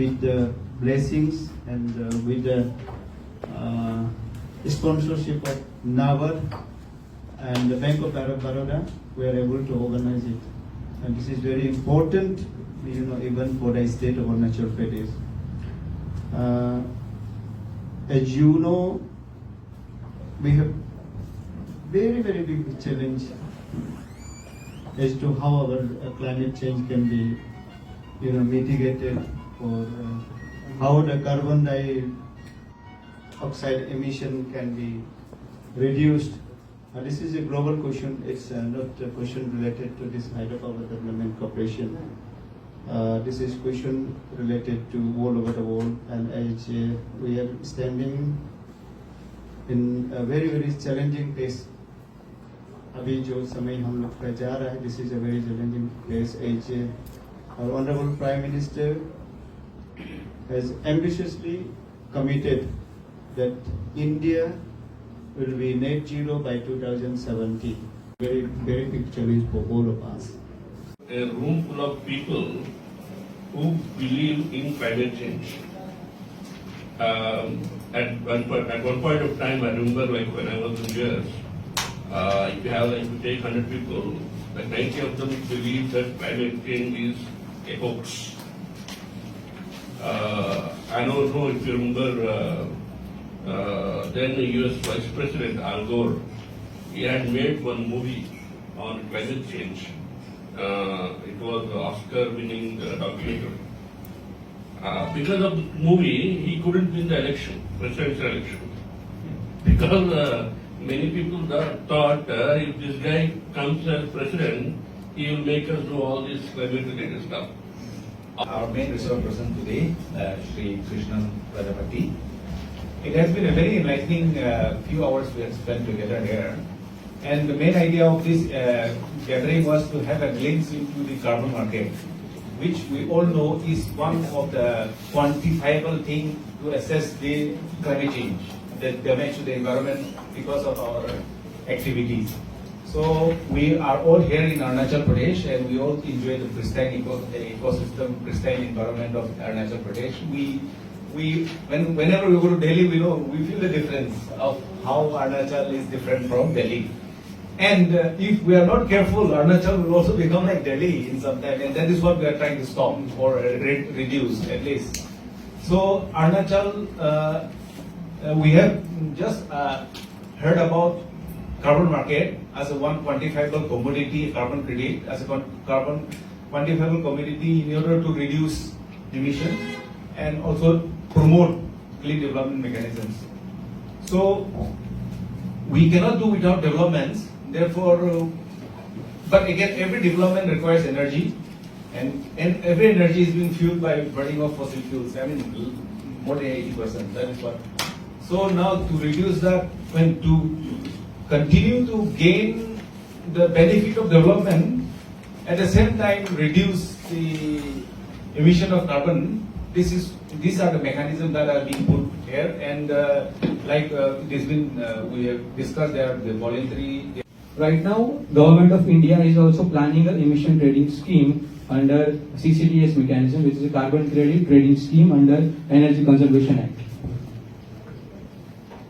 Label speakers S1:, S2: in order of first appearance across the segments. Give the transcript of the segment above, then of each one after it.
S1: with the blessings and with the sponsorship of NAVAR and the Bank of Baroda, we are able to organize it. And this is very important, even for the state of Arunachal Pradesh. As you know, we have very, very big challenge as to how our climate change can be, mitigated, or how the carbon dioxide emission can be reduced. This is a global question. It's not a question related to this Hydropower Development Corporation. This is question related to all over the world, and as we are standing in a very, very challenging phase. अभी जो समय हम लोग का जा रहा है, this is a very challenging phase. As our Honorable Prime Minister has ambitiously committed that India will be net zero by 2070. Very, very big challenge for all of us.
S2: A room full of people who believe in climate change. At one point of time, I remember, like when I was in US, if you take 100 people, like 90 of them believe that climate change is a hoax. I don't know if you remember, then the US Vice President Al Gore, he had made one movie on climate change. It was an Oscar-winning documentary. Because of the movie, he couldn't win the election, presidential election. Because many people thought if this guy comes as president, he will make us do all this climate-related stuff.
S3: Our main resource person today, Shri Kishan Prajapati. It has been a very enlightening few hours we have spent together here. And the main idea of this gathering was to have a glimpse into the carbon market, which we all know is one of the quantifiable thing to assess the climate change, the damage to the environment because of our activities. So we are all here in Arunachal Pradesh, and we all enjoy the pristine ecosystem, pristine environment of Arunachal Pradesh. Whenever we go to Delhi, we feel the difference of how Arunachal is different from Delhi. And if we are not careful, Arunachal will also become like Delhi in some time, and that is what we are trying to stop or reduce at least. So Arunachal, we have just heard about carbon market as a one quantifiable commodity, carbon credit as a carbon quantifiable commodity in order to reduce emission and also promote clean development mechanisms. So we cannot do without developments. Therefore, but again, every development requires energy, and every energy is being fueled by burning of fossil fuels. I mean, more than 80%. That is what. So now to reduce that, when to continue to gain the benefit of development, at the same time reduce the emission of carbon. These are the mechanisms that are being put here, and we have discussed there the voluntary.
S4: Right now, Government of India is also planning an emission trading scheme under CCTS mechanism, which is a carbon credit trading scheme under Energy Conservation Act.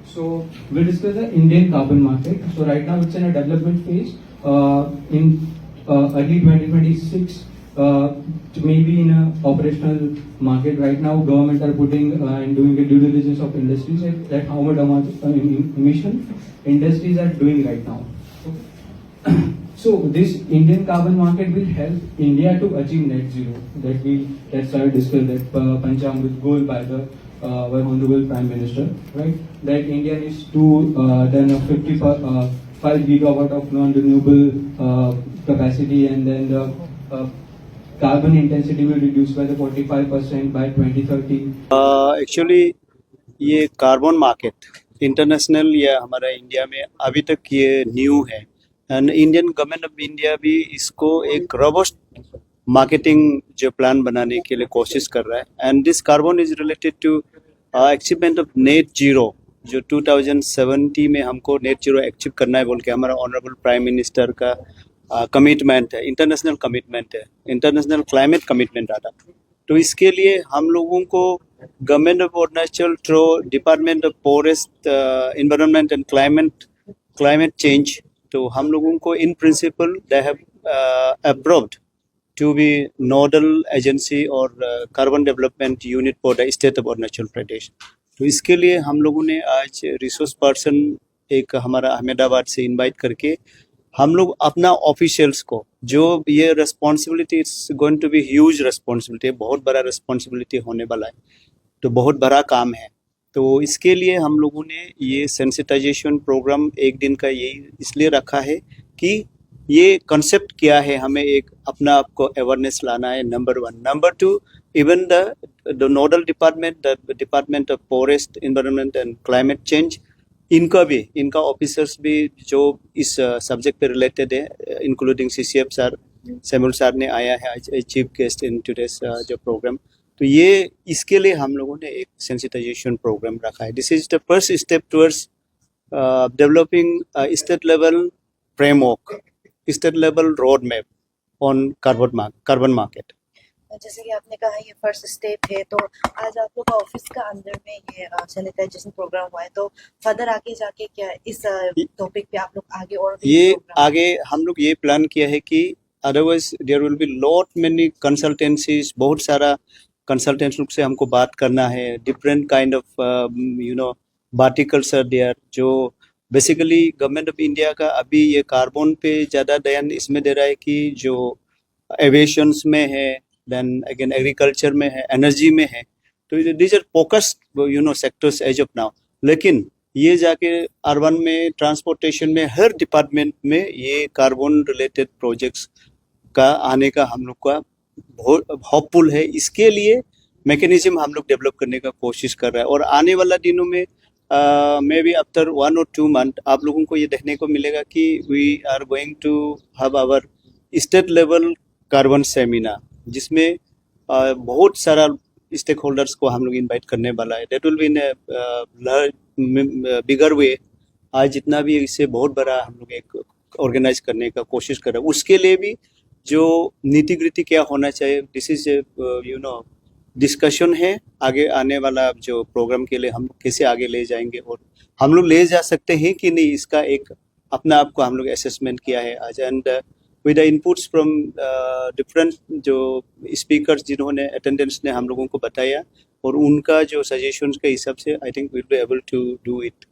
S4: So we'll discuss the Indian carbon market. So right now it's in a development phase. In early 2026, maybe in a operational market. Right now, government are putting and doing a due diligence of industries at how much emission industries are doing right now. So this Indian carbon market will help India to achieve net zero. That's how I discussed that Panchamrit goal by the our Honorable Prime Minister, right? That India needs to then 55 gigawatt of non-renewable capacity, and then the carbon intensity will reduce by the 45% by 2030.
S1: Actually, ये carbon market international या हमारा India में अभी तक ये new है, and Indian government of India भी इसको एक रोबस्ट मार्केटिंग जो प्लान बनाने के लिए कोशिश कर रहा है. And this carbon is related to achievement of net zero, जो 2070 में हमको नेट जीरो अचीव करना है बोल के हमारा ऑनरेबल प्राइम मिनिस्टर का कमिटमेंट है, इंटरनेशनल कमिटमेंट है, इंटरनेशनल क्लाइमेट कमिटमेंट आता. तो इसके लिए हम लोगों को government of Arunachal through department of forest environment and climate change, तो हम लोगों को in principle they have approved to be nodal agency और carbon development unit for the state of Arunachal Pradesh. तो इसके लिए हम लोगों ने आज रिसोर्स पर्सन एक हमारा अहमदाबाद से इनवाइट करके हम लोग अपना ऑफिशियल्स को, जो ये responsibility it's going to be huge responsibility, बहुत बड़ा रिस्पॉन्सिबिलिटी होने वाला है, तो बहुत बड़ा काम है। तो इसके लिए हम लोगों ने ये सेंसिटाइजेशन प्रोग्राम एक दिन का यही इसलिए रखा है कि ये कॉन्सेप्ट क्या है, हमें एक अपना आप को अवेयरनेस लाना है, number 1। Number 2, even the nodal department, the department of forest environment and climate change, इनका ऑफिसर्स भी जो इस सब्जेक्ट पे रिलेटेड है, including CCF sir, Samuel sir ने आया है आज चीफ गेस्ट इन टुडेस जो प्रोग्राम। तो ये इसके लिए हम लोगों ने एक सेंसिटाइजेशन प्रोग्राम रखा है। This is the first step towards developing state level framework, state level road map on carbon market.
S5: जैसे कि आपने कहा ये फर्स्ट स्टेप है, तो आज आप लोग का ऑफिस का अंदर में ये सैनिटाइजेशन प्रोग्राम हुआ है, तो फर्दर आगे जाके क्या इस टॉपिक पे आप लोग आगे और भी
S1: ये आगे हम लोग ये प्लान किया है कि otherwise there will be lot many consultancies, बहुत सारा कंसल्टेंट्स लोग से हमको बात करना है, different kind of verticals are there, जो बेसिकली गवर्नमेंट ऑफ इंडिया का अभी ये कार्बन पे ज़्यादा ध्यान इसमें दे रहा है कि जो एविएशंस में है, देन अगेन एग्रीकल्चर में है, एनर्जी में है, तो these are focused sectors as of now. लेकिन ये जाके अर्बन में, ट्रांसपोर्टेशन में, हर डिपार्टमेंट में ये कार्बन रिलेटेड प्रोजेक्ट्स का आने का हम लोग का बहुत होपफुल है। इसके लिए मैकेनिज्म हम लोग डेवलप करने का कोशिश कर रहा है, और आने वाला दिनों में may be after 1 or 2 months आप लोगों को ये देखने को मिलेगा कि we are going to have our state level carbon seminar, जिसमें बहुत सारा स्टेक होल्डर्स को हम लोग इनवाइट करने वाला है। दैट विल बी इन बिगर वे। आज जितना भी इससे बहुत बड़ा हम लोग एक ऑर्गेनाइज करने का कोशिश कर रहे हैं, उसके लिए भी जो नीति गृति क्या होना चाहिए, दिस इज डिस्कशन है। आगे आने वाला जो प्रोग्राम के लिए हम कैसे आगे ले जाएंगे, और हम लोग ले जा सकते हैं कि नहीं, इसका एक अपना आप को हम लोग असेसमेंट किया है आज। And with the inputs from different जो स्पीकर्स जिन्होंने अटेंडेंस ने हम लोगों को बताया, और उनका जो सजेशंस के हिसाब से I think will be able to do it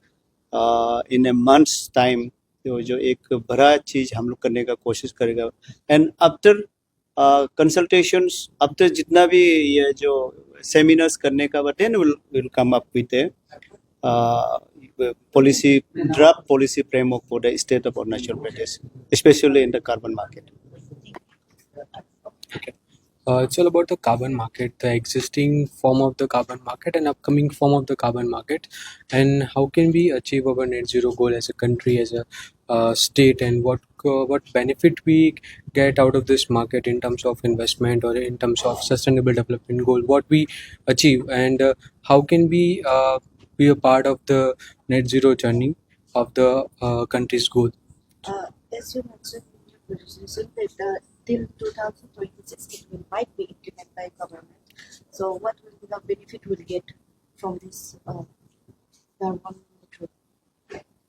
S1: in a month's time. जो एक बड़ा चीज़ हम लोग करने का कोशिश करेगा। एंड आफ्टर कंसल्टेशंस, आफ्टर जितना भी ये जो सेमिनार्स करने का बाद, then will come up with a policy, draft policy framework for the state of Arunachal Pradesh, especially in the carbon market.
S6: Okay. It's all about the carbon market, the existing form of the carbon market and upcoming form of the carbon market, and how can we achieve our net zero goal as a country, as a state, and what benefit we get out of this market in terms of investment or in terms of sustainable development goal, what we achieve, and how can we be a part of the net zero journey of the country's goal.
S5: As you mentioned in your presentation that till 2026 it might be implemented by government. So what will be the benefit we'll get from this carbon neutral?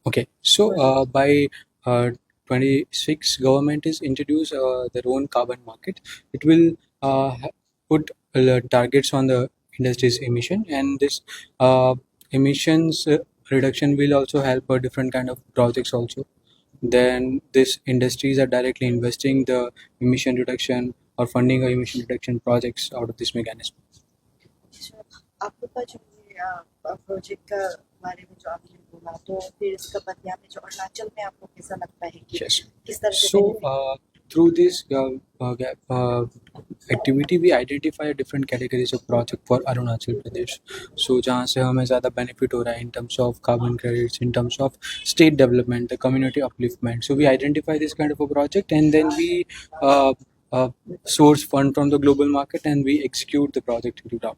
S6: Okay, so by 26 government is introduce their own carbon market. It will put targets on the industry's emission, and this emissions reduction will also help a different kind of projects also. Then these industries are directly investing the emission reduction or funding a emission reduction projects out of this mechanism.
S5: So आपको का जो project का बारे में जो आपने बोला, तो फिर इसका बदला में जो अरुणाचल में आपको कैसा लगता है कि किस तरह से?
S6: So through this activity we identify different categories of project for Arunachal Pradesh. So जहाँ से हमें ज़्यादा benefit हो रहा है in terms of carbon credits, in terms of state development, the community upliftment. So we identify this kind of a project, and then we source fund from the global market and we execute the project to the ground.